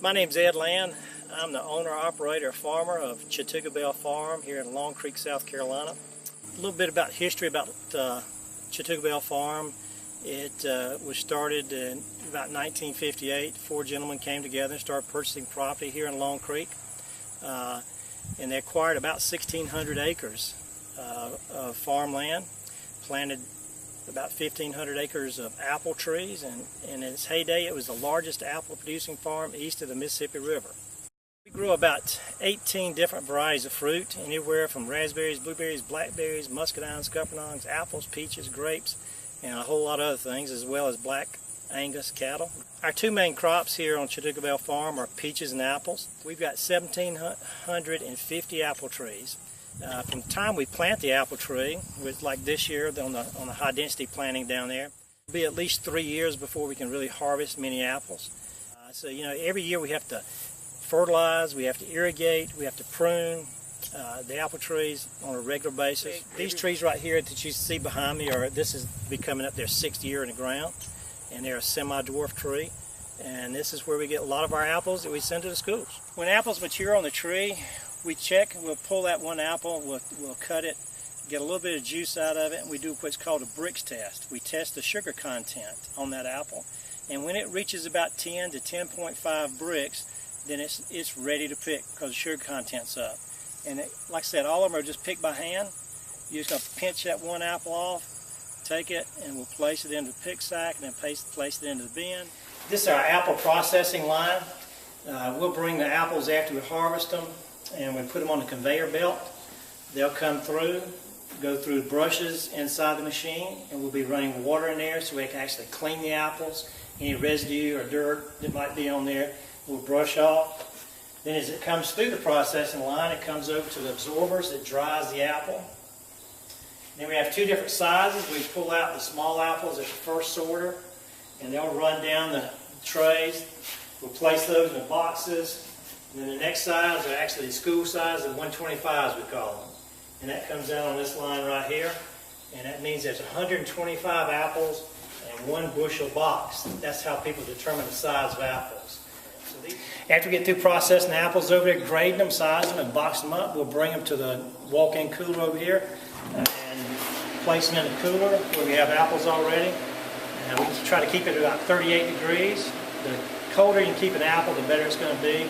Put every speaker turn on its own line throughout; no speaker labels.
My name's Ed Land. I'm the owner-operator farmer of Chattooga Belle Farm here in Long Creek, South Carolina. A little bit about history about Chattooga Belle Farm. It was started in about 1958. Four gentlemen came together and started purchasing property here in Long Creek. And they acquired about 1,600 acres of farmland, planted about 1,500 acres of apple trees, and in its heyday it was the largest apple producing farm east of the Mississippi River. We grew about 18 different varieties of fruit, anywhere from raspberries, blueberries, blackberries, muscadines, scuppernongs, apples, peaches, grapes, and a whole lot of other things, as well as black Angus cattle. Our two main crops here on Chattooga Belle Farm are peaches and apples. We've got 1,750 apple trees. From the time we plant the apple tree, like this year on the high density planting down there, it'll be at least 3 years before we can really harvest many apples. So every year we have to fertilize, we have to irrigate, we have to prune the apple trees on a regular basis. These trees right here that you see behind me this is coming up their 6th year in the ground, and they're a semi-dwarf tree. And this is where we get a lot of our apples that we send to the schools. When apples mature on the tree, we check, we'll pull that one apple, we'll cut it, get a little bit of juice out of it, and we do what's called a Brix test. We test the sugar content on that apple, and when it reaches about 10 to 10.5 Brix, then it's ready to pick because the sugar content's up. And like I said, all of them are just picked by hand. You're just going to pinch that one apple off, take it, and we'll place it into the pick sack, and then place it into the bin. This is our apple processing line. We'll bring the apples after we harvest them, and we put them on the conveyor belt. They'll come through, go through brushes inside the machine, and we'll be running water in there so we can actually clean the apples. Any residue or dirt that might be on there, we'll brush off. Then as it comes through the processing line, it comes over to the absorbers that dries the apple. Then we have two different sizes. We pull out the small apples at the first sorter, and they'll run down the trays. We'll place those in the boxes. And then the next size are actually the school size of 125s, we call them. And that comes out on this line right here. And that means there's 125 apples in one bushel box. That's how people determine the size of apples. So after we get through processing the apples over there, grading them, sizing them, and boxing them up, we'll bring them to the walk-in cooler over here and place them in the cooler where we have apples already. And we try to keep it at about 38 degrees. The colder you can keep an apple, the better it's going to be.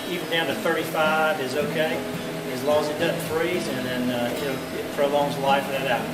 Even down to 35 is okay, as long as it doesn't freeze, and then it prolongs the life of that apple.